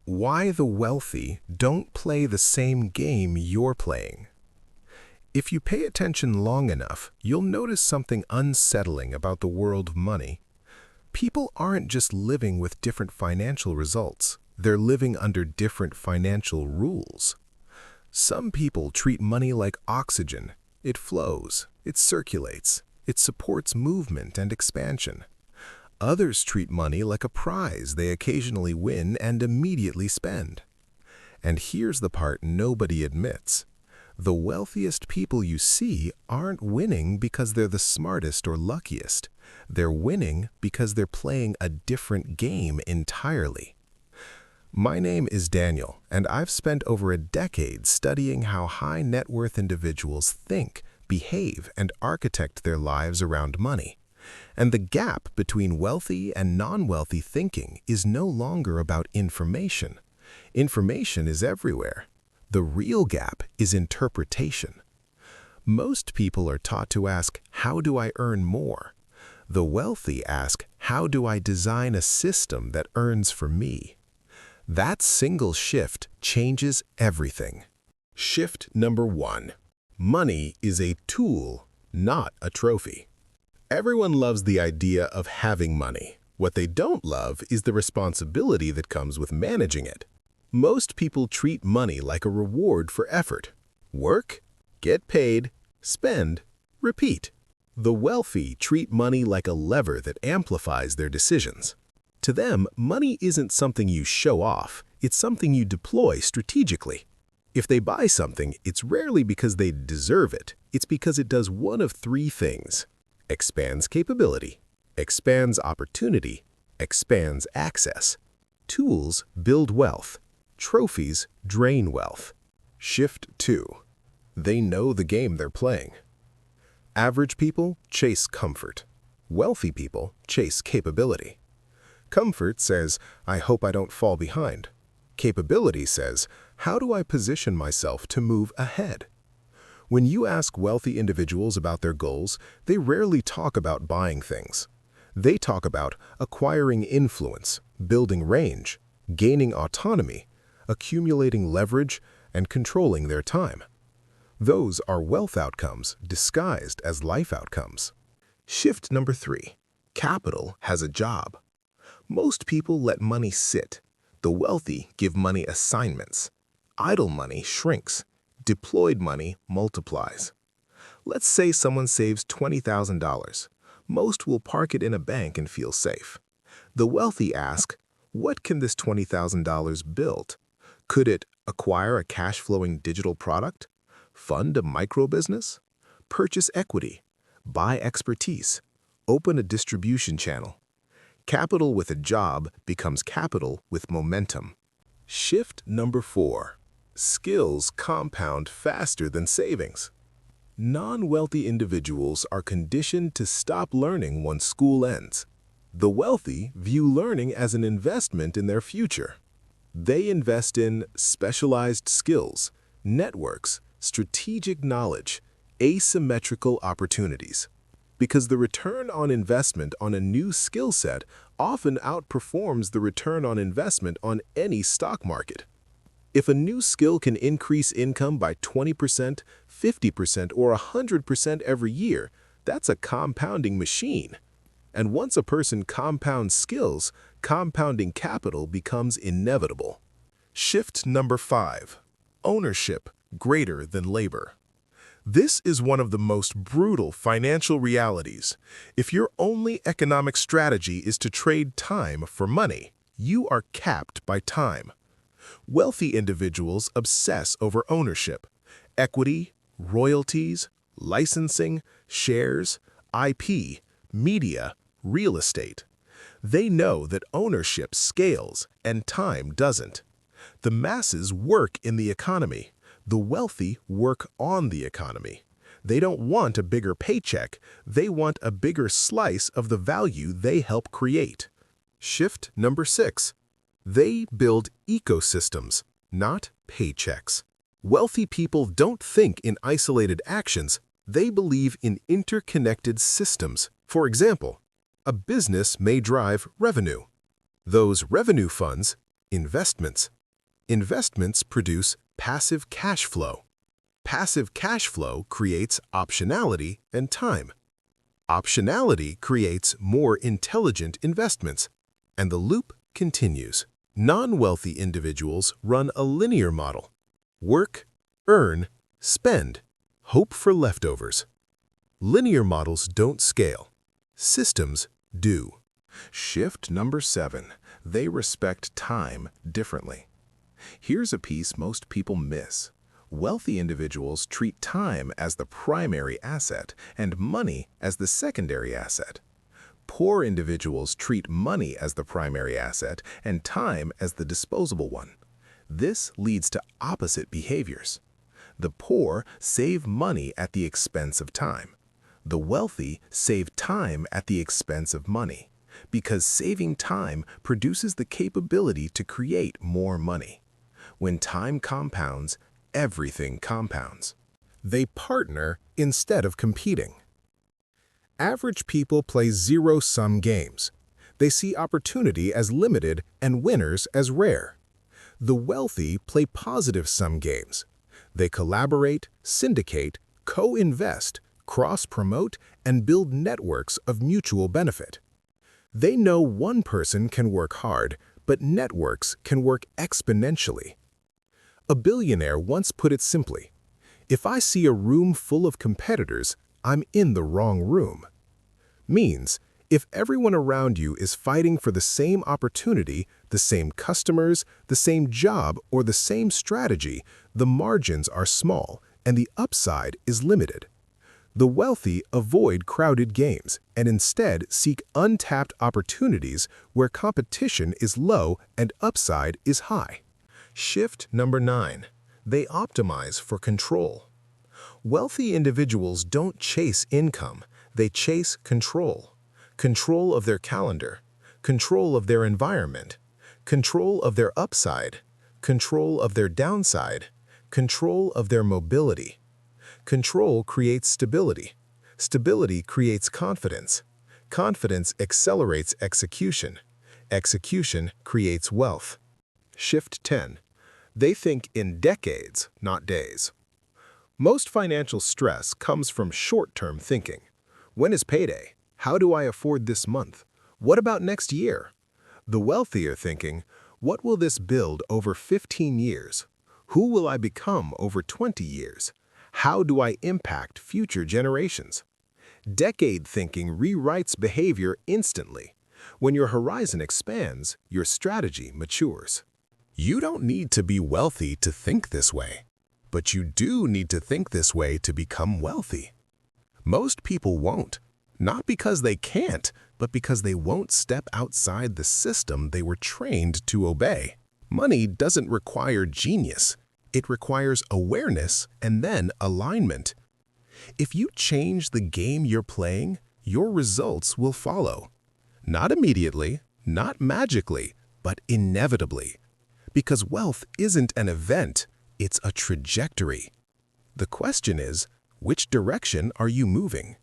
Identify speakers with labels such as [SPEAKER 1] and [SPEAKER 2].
[SPEAKER 1] Why the wealthy don't play the same game you're playing. If you pay attention long enough, you'll notice something unsettling about the world of money. People aren't just living with different financial results, they're living under different financial rules. Some people treat money like oxygen. It flows, it circulates, it supports movement and expansion. Others treat money like a prize they occasionally win and immediately spend. And here's the part nobody admits. The wealthiest people you see aren't winning because they're the smartest or luckiest. They're winning because they're playing a different game entirely. My name is Daniel, and I've spent over a decade studying how high net worth individuals think, behave, and architect their lives around money. And the gap between wealthy and non-wealthy thinking is no longer about information. Information is everywhere. The real gap is interpretation. Most people are taught to ask, how do I earn more? The wealthy ask, how do I design a system that earns for me? That single shift changes everything. Shift number 1. Money is a tool, not a trophy. Everyone loves the idea of having money. What they don't love is the responsibility that comes with managing it. Most people treat money like a reward for effort. Work, get paid, spend, repeat. The wealthy treat money like a lever that amplifies their decisions. To them, money isn't something you show off, it's something you deploy strategically. If they buy something, it's rarely because they deserve it, it's because it does one of 3 things. Expands capability, expands opportunity, expands access. Tools build wealth. Trophies drain wealth. Shift 2. They know the game they're playing. Average people chase comfort. Wealthy people chase capability. Comfort says, I hope I don't fall behind. Capability says, how do I position myself to move ahead? When you ask wealthy individuals about their goals, they rarely talk about buying things. They talk about acquiring influence, building range, gaining autonomy, accumulating leverage, and controlling their time. Those are wealth outcomes disguised as life outcomes. Shift number 3. Capital has a job. Most people let money sit. The wealthy give money assignments. Idle money shrinks. Deployed money multiplies. Let's say someone saves $20,000. Most will park it in a bank and feel safe. The wealthy ask, what can this $20,000 build? Could it acquire a cash-flowing digital product? Fund a micro-business? Purchase equity? Buy expertise? Open a distribution channel? Capital with a job becomes capital with momentum. Shift number 4. Skills compound faster than savings. Non-wealthy individuals are conditioned to stop learning once school ends. The wealthy view learning as an investment in their future. They invest in specialized skills, networks, strategic knowledge, asymmetrical opportunities. Because the return on investment on a new skill set often outperforms the return on investment on any stock market. If a new skill can increase income by 20%, 50%, or 100% every year, that's a compounding machine. And once a person compounds skills, compounding capital becomes inevitable. Shift number 5. Ownership greater than labor. This is one of the most brutal financial realities. If your only economic strategy is to trade time for money, you are capped by time. Wealthy individuals obsess over ownership, equity, royalties, licensing, shares, IP, media, real estate. They know that ownership scales and time doesn't. The masses work in the economy. The wealthy work on the economy. They don't want a bigger paycheck. They want a bigger slice of the value they help create. Shift number 6. They build ecosystems, not paychecks. Wealthy people don't think in isolated actions. They believe in interconnected systems. For example, a business may drive revenue. Those revenue funds Investments. Investments produce passive cash flow. Passive cash flow creates optionality and time. Optionality creates more intelligent investments, and the loop continues. Non-wealthy individuals run a linear model. Work, earn, spend, hope for leftovers. Linear models don't scale. Systems do. Shift number 7. They respect time differently. Here's a piece most people miss. Wealthy individuals treat time as the primary asset and money as the secondary asset. Poor individuals treat money as the primary asset and time as the disposable one. This leads to opposite behaviors. The poor save money at the expense of time. The wealthy save time at the expense of money, because saving time produces the capability to create more money. When time compounds, everything compounds. They partner instead of competing. Average people play zero-sum games. They see opportunity as limited and winners as rare. The wealthy play positive-sum games. They collaborate, syndicate, co-invest, cross-promote, and build networks of mutual benefit. They know one person can work hard, but networks can work exponentially. A billionaire once put it simply, "If I see a room full of competitors, I'm in the wrong room." Means, if everyone around you is fighting for the same opportunity, the same customers, the same job, or the same strategy, the margins are small and the upside is limited. The wealthy avoid crowded games and instead seek untapped opportunities where competition is low and upside is high. Shift number 9. They optimize for control. Wealthy individuals don't chase income, they chase control. Control of their calendar, control of their environment, control of their upside, control of their downside, control of their mobility. Control creates stability. Stability creates confidence. Confidence accelerates execution. Execution creates wealth. Shift 10. They think in decades, not days. Most financial stress comes from short-term thinking. When is payday? How do I afford this month? What about next year? The wealthy are thinking, what will this build over 15 years? Who will I become over 20 years? How do I impact future generations? Decade thinking rewrites behavior instantly. When your horizon expands, your strategy matures. You don't need to be wealthy to think this way, but you do need to think this way to become wealthy. Most people won't, not because they can't, but because they won't step outside the system they were trained to obey. Money doesn't require genius. It requires awareness and then alignment. If you change the game you're playing, your results will follow. Not immediately, not magically, but inevitably. Because wealth isn't an event, it's a trajectory. The question is, which direction are you moving?